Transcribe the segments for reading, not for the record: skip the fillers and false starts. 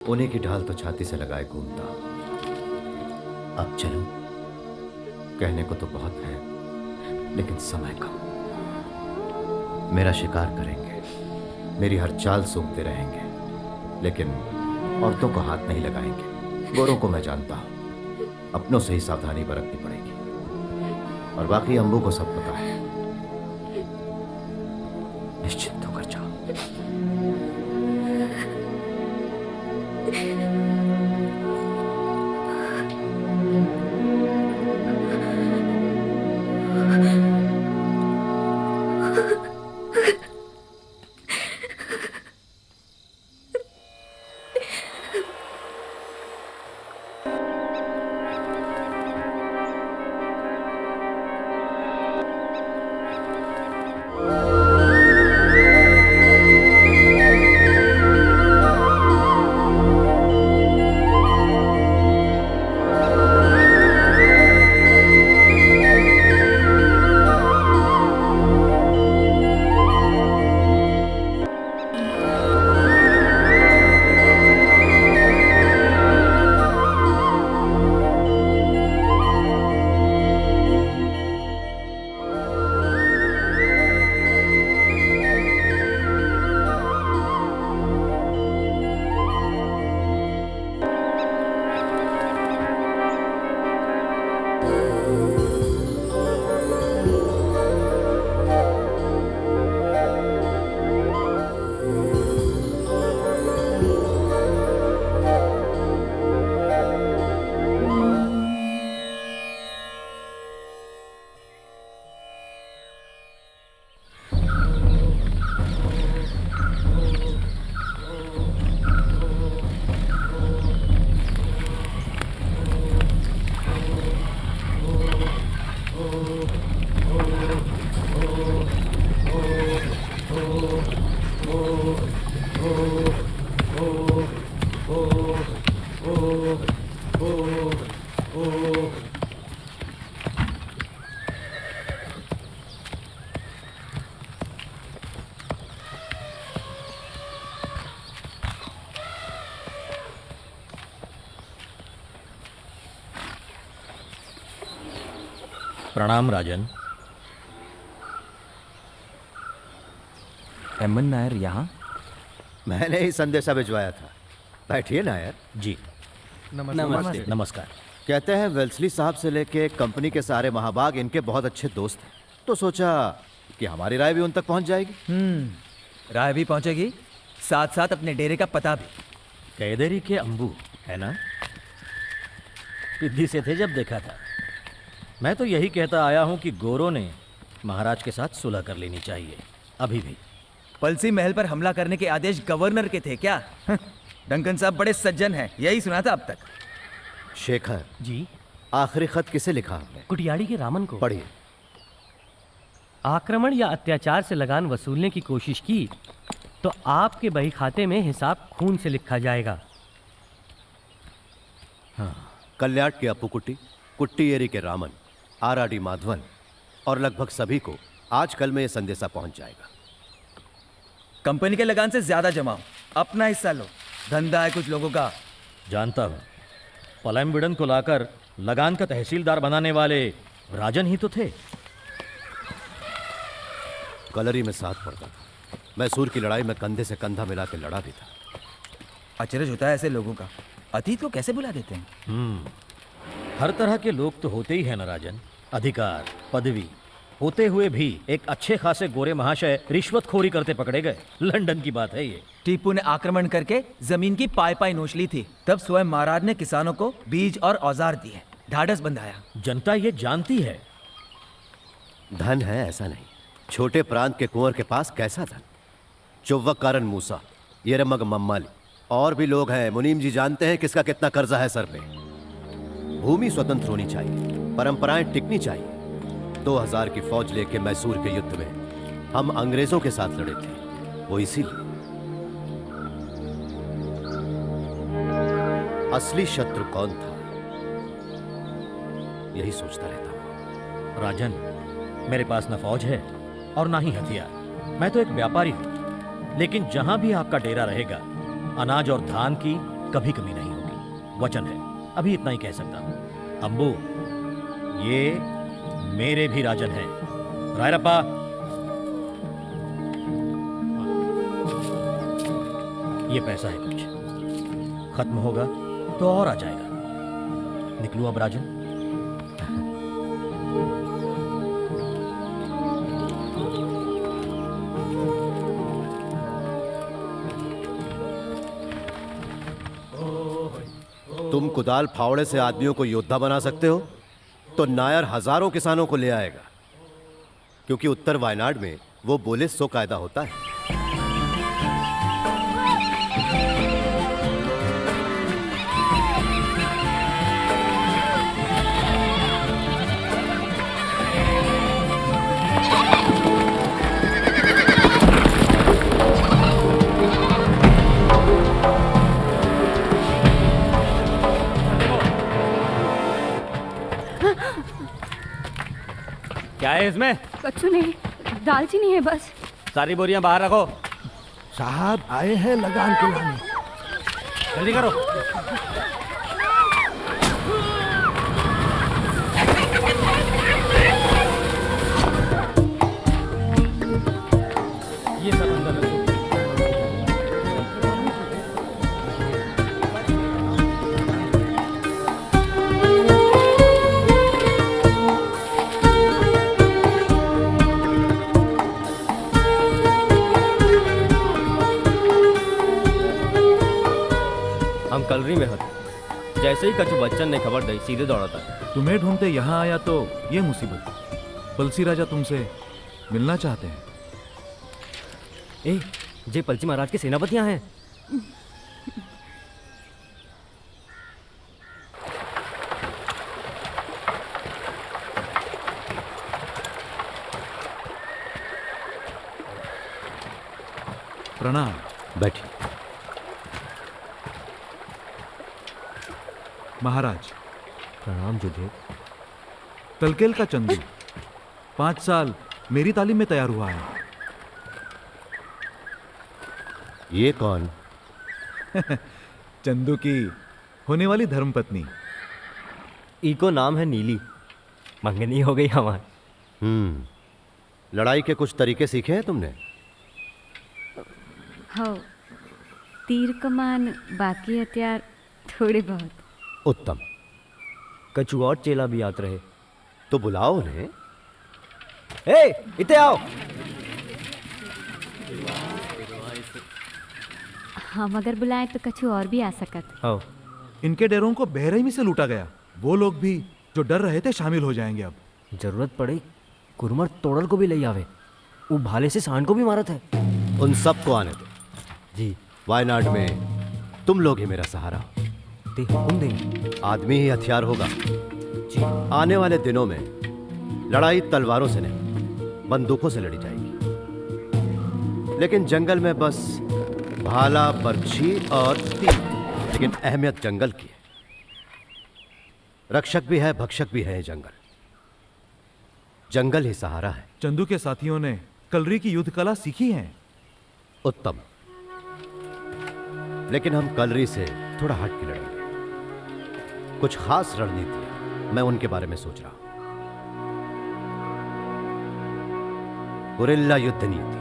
उन्हीं की ढाल तो छाती से लगाए घूमता। अब चलूं? कहने को तो बहुत है, लेकिन समय कम। मेरा शिकार करेंगे, मेरी हर चाल सूंघते रहेंगे, लेकिन औरतों को हाथ नहीं लगाएंगे। गोरों को मैं जानता हूं, अपनों से ही सावधानी बरतनी पड़ेगी। और बाकी अंबू को सब पता है। निश्चिंत होकर जाओ। प्रणाम राजन। एमन नायर यहाँ? मैंने ही संदेशा भिजवाया था। बैठिए नायर जी नमस्ते। नमस्कार। कहते हैं वेल्सली साहब से लेके कंपनी के सारे महाबाग इनके बहुत अच्छे दोस्त हैं, तो सोचा कि हमारी राय भी उन तक पहुंच जाएगी। राय भी पहुंचेगी, साथ साथ अपने डेरे का पता भी। कैदेरी के अंबू है ना? पिद्दी से थे जब देखा था। मैं तो यही कहता आया हूं कि गोरों ने महाराज के साथ सुलह कर लेनी चाहिए अभी भी। पलसी महल पर हमला करने के आदेश गवर्नर के थे क्या? डंकन साहब बड़े सज्जन हैं, यही सुना था अब तक। शेखर जी, आखिरी खत किसे लिखा आपने? कुटियाड़ी के रामन को। पढ़िए। आक्रमण या अत्याचार से लगान वसूलने की कोशिश की तो आपके बही खाते में हिसाब खून से लिखा जाएगा। कल्याट के अपू कुट्टी, कुट्टी के रामन, आरआरडी माधवन और लगभग सभी को आज कल में यह संदेशा पहुंच जाएगा। कंपनी के लगान से ज्यादा जमाओ, अपना हिस्सा लो। धंधा है कुछ लोगों का। जानता हूं, पलम्बिडन को लाकर लगान का तहसीलदार बनाने वाले राजन ही तो थे। कलरी में साथ पड़ता था। मैसूर की लड़ाई में कंधे से कंधा मिला के लड़ा भी था। अचरज होता है ऐसे लोगों का, अतीत को कैसे भुला देते हैं। हर तरह के लोग तो होते ही हैं ना राजन। अधिकार पदवी होते हुए भी एक अच्छे खासे गोरे महाशय रिश्वतखोरी करते पकड़े गए। लंदन की बात है ये। टीपू ने आक्रमण करके जमीन की पाई पाई नोच ली थी, तब स्वयं महाराज ने किसानों को बीज और औजार दिए, ढाढ़स बंधाया। जनता ये जानती है। धन है ऐसा नहीं, छोटे प्रांत के कुंवर के पास कैसा धन? चुव्वकारन मूसा, येरमग मम्माली और भी लोग हैं। मुनीम जी जानते हैं किसका कितना कर्जा है सर पे। भूमि स्वतंत्र होनी चाहिए, परंपराएं टिकनी चाहिए। 2000 की फौज लेके मैसूर के युद्ध में हम अंग्रेजों के साथ लड़े थे, वो इसीलिए। असली शत्रु कौन था, यही सोचता रहता हूं। राजन, मेरे पास न फौज है और ना ही हथियार। मैं तो एक व्यापारी हूं, लेकिन जहां भी आपका डेरा रहेगा, अनाज और धान की कभी कमी नहीं होगी, वचन है। अभी इतना ही कह सकता हूं। अंबू, ये मेरे भी राजन हैं। रायरप्पा, ये पैसा है, कुछ खत्म होगा तो और आ जाएगा। निकलूं अब राजन? तुम कुदाल फावड़े से आदमियों को योद्धा बना सकते हो तो नायर हजारों किसानों को ले आएगा, क्योंकि उत्तर वायनाड में वो बोले सो कायदा होता है। क्या है इसमें? कच्चू नहीं, दालचीनी है बस। सारी बोरियां बाहर रखो। साहब आए हैं लगान के लाने। जल्दी करो। ये सब अंदर रखो। हम कलरी में हथे। जैसे ही कछु बच्चन ने खबर दी, सीधे दौड़ा था। तुम्हें ढूंढते यहाँ आया तो ये मुसीबत। पलसी राजा तुमसे मिलना चाहते हैं। ए, जे पलची महाराज के सेनापति यहाँ हैं। प्रणाम। बैठिए। महाराज, प्रणाम जोधे। तलकेल का चंदू 5 साल मेरी तालीम में तैयार हुआ है। ये कौन? चंदू की होने वाली धर्मपत्नी। इको नाम है नीली। मंगनी हो गई हमारी। लड़ाई के कुछ तरीके सीखे हैं तुमने? हो, तीर कमान बाकी हथियार थोड़े बहुत। उत्तम। कछु और चेला भी आते रहे तो बुलाओ उन्हें। ए, इते आओ। हम अगर बुलाएं तो कछु और भी आ सकत। आओ। इनके डेरों को बेरहमी से लूटा गया। वो लोग भी जो डर रहे थे शामिल हो जाएंगे अब। जरूरत पड़े कुरमर तोड़ल को भी ले आवे। वो भाले से सांड को भी मारत है। उन सबको आने दो। जी। वायनाड में तुम लोग ही मेरा सहारा हो। ते हुकुम देंगे। आदमी ही हथियार होगा। जी। आने वाले दिनों में लड़ाई तलवारों से नहीं, बंदूकों से लड़ी जाएगी। लेकिन जंगल में बस भाला, बर्छी और तीर। लेकिन अहमियत जंगल की है। रक्षक भी है, भक्षक भी है ये जंगल। जंगल ही सहारा है। चंदू के साथियों ने कलरी की युद्ध कला सीखी है। उत्तम। लेकिन हम कलरी से थोड़ा हट के लड़ेंगे। कुछ खास रणनीति मैं उनके बारे में सोच रहा हूं। गुरिल्ला युद्ध नीति।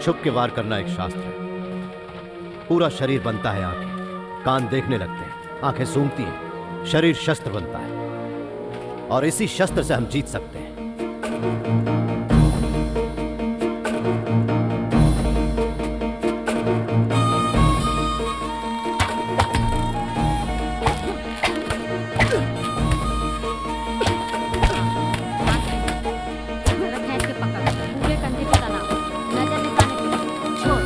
छुप के वार करना एक शास्त्र है। पूरा शरीर बनता है आंखें, कान देखने लगते हैं, आंखें सूंघती हैं, शरीर शस्त्र बनता है। और इसी शस्त्र से हम जीत सकते हैं। जरा खींच के पकड़, पूरे कंधे पे तनाव, नजर दिखाने के लिए छोड़।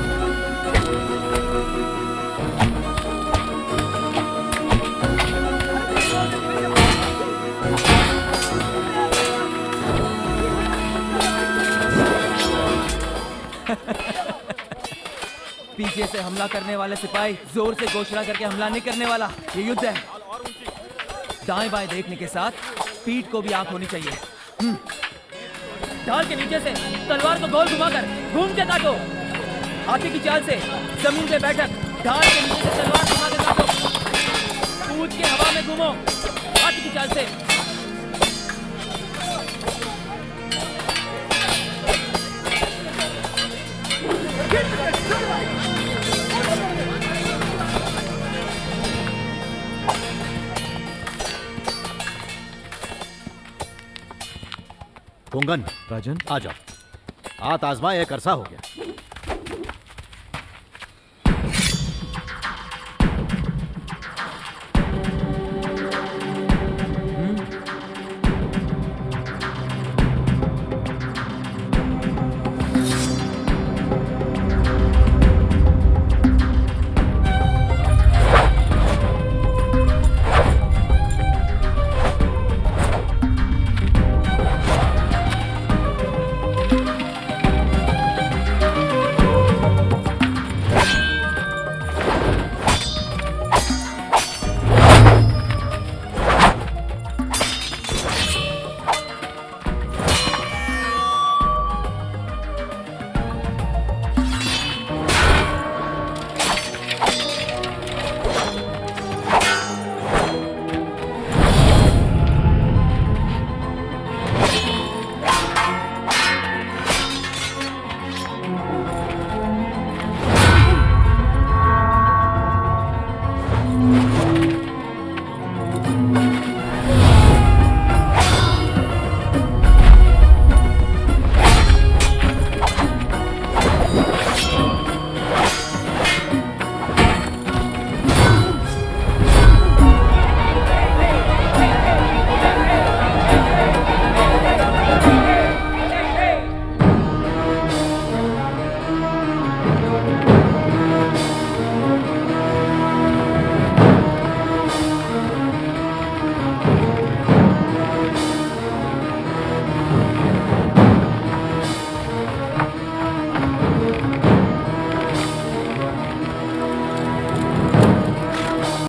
पीछे से हमला करने वाले सिपाही जोर से घोषणा करके हमला नहीं करने वाला। ये युद्ध है। दाएं बाएं देखने के साथ पीठ को भी आंख होनी चाहिए। ढाल के नीचे से तलवार को गोल घुमाकर घूम के काटो। हाथी की चाल से जमीन पे बैठक ढाल के नीचे से तलवार घुमा के काटो। कूद के हवा में घूमो हाथी की चाल से। कुंगन राजन आ जाओ। हाथ आजमा एक अरसा हो गया।